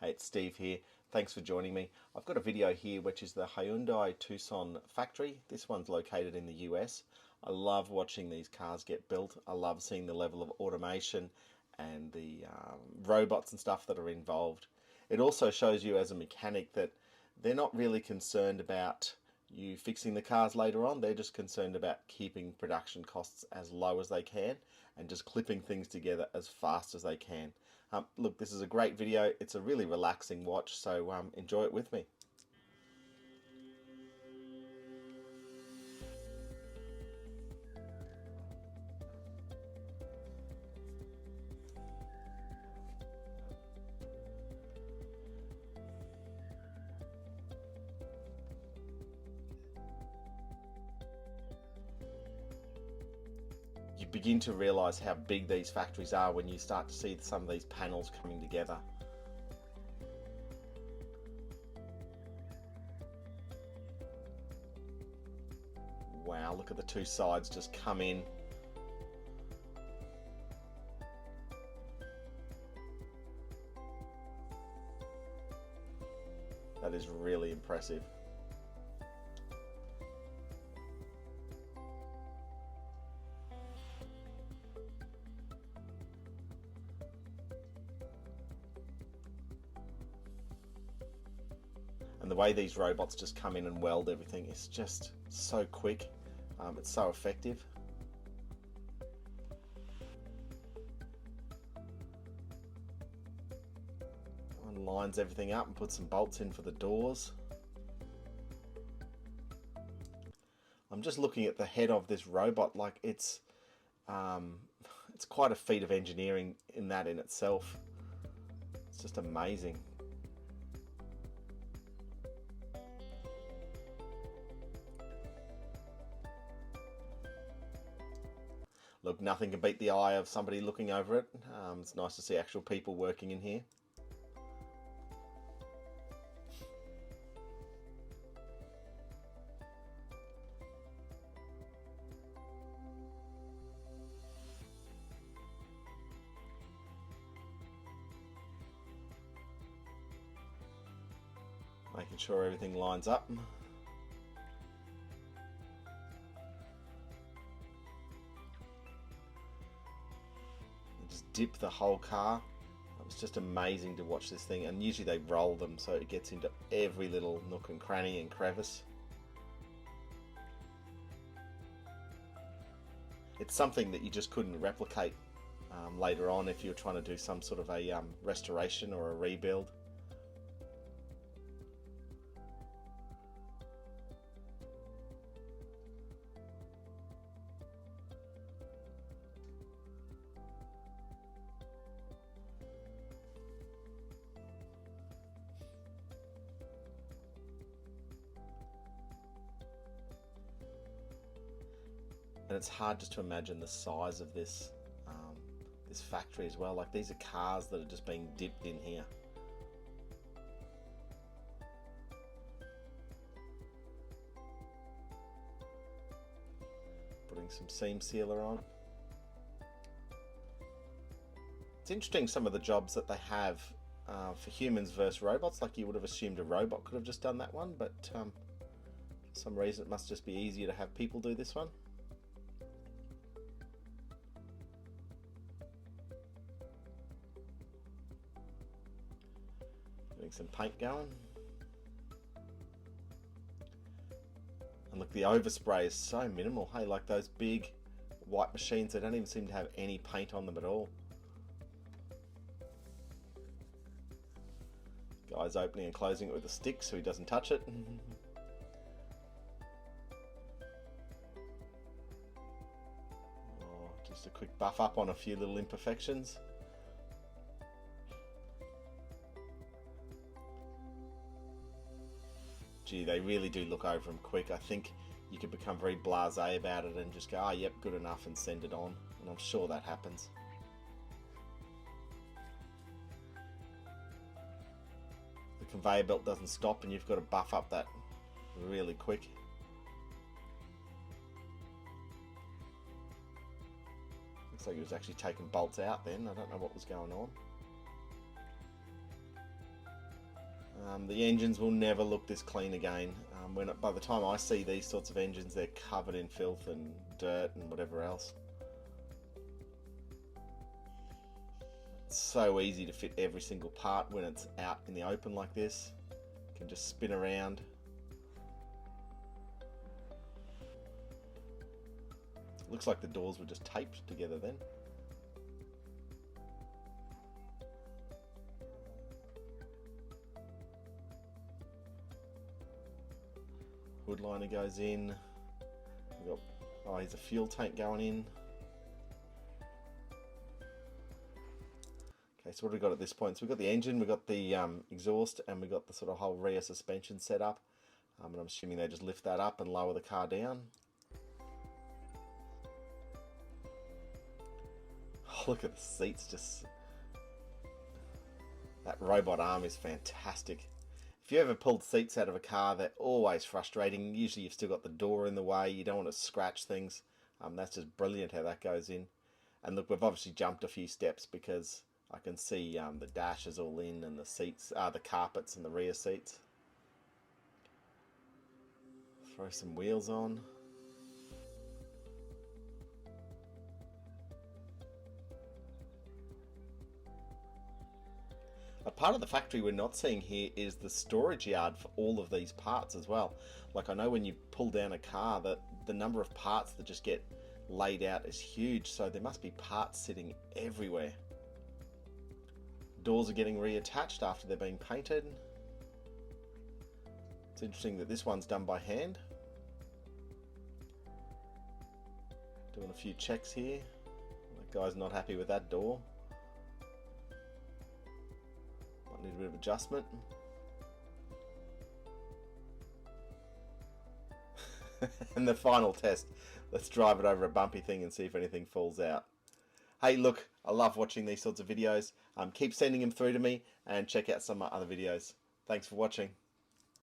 Hey, it's Steve here. Thanks for joining me. I've got a video here which is the Hyundai Tucson factory. This one's located in the US. I love watching these cars get built. I love seeing the level of automation and the robots and stuff that are involved. It also shows you as a mechanic that they're not really concerned about you fixing the cars later on. They're just concerned about keeping production costs as low as they can and just clipping things together as fast as they can. Look, this is a great video. It's a really relaxing watch, so enjoy it with me. You begin to realize how big these factories are when you start to see some of these panels coming together. Wow, look at the two sides just come in. That is really impressive. And the way these robots just come in and weld everything is just so quick. It's so effective. And lines everything up and puts some bolts in for the doors. I'm just looking at the head of this robot, like it's quite a feat of engineering in itself. It's just amazing. Look, nothing can beat the eye of somebody looking over it. It's nice to see actual people working in here. Making sure everything lines up. Just dip the whole car. It's just amazing to watch this thing, and usually they roll them so it gets into every little nook and cranny and crevice. It's something that you just couldn't replicate later on if you're trying to do some sort of a restoration or a rebuild. And it's hard just to imagine the size of this this factory as well. Like, these are cars that are just being dipped in here. Putting some seam sealer on. It's interesting some of the jobs that they have for humans versus robots. Like, you would have assumed a robot could have just done that one, but for some reason it must just be easier to have people do this one. Getting some paint going. And look, the overspray is so minimal. Hey, like those big white machines, they don't even seem to have any paint on them at all. Guy's opening and closing it with a stick so he doesn't touch it. Oh, just a quick buff up on a few little imperfections. Gee, they really do look over them quick. I think you could become very blasé about it and just go, oh, yep, good enough, and send it on. And I'm sure that happens. The conveyor belt doesn't stop and you've got to buff up that really quick. Looks like he was actually taking bolts out then. I don't know what was going on. The engines will never look this clean again. By the time I see these sorts of engines, they're covered in filth and dirt and whatever else. It's so easy to fit every single part when it's out in the open like this. You can just spin around. Looks like the doors were just taped together then. Hood liner goes in. We've got, oh, here's a fuel tank going in. Okay, so what have we got at this point? So we've got the engine, we've got the exhaust, and we've got the sort of whole rear suspension set up. And I'm assuming they just lift that up and lower the car down. Oh, look at the seats, just... That robot arm is fantastic. If you ever pulled seats out of a car, they're always frustrating. Usually you've still got the door in the way, you don't want to scratch things. That's just brilliant how that goes in. And look, we've obviously jumped a few steps because I can see the dash is all in and the seats, the carpets and the rear seats. Throw some wheels on. A part of the factory we're not seeing here is the storage yard for all of these parts as well. Like, I know when you pull down a car, that the number of parts that just get laid out is huge, so there must be parts sitting everywhere. Doors are getting reattached after they're being painted. It's interesting that this one's done by hand. Doing a few checks here. That guy's not happy with that door. Need a bit of adjustment. And the final test. Let's drive it over a bumpy thing and see if anything falls out. Hey, look, I love watching these sorts of videos. Keep sending them through to me and check out some of my other videos. Thanks for watching.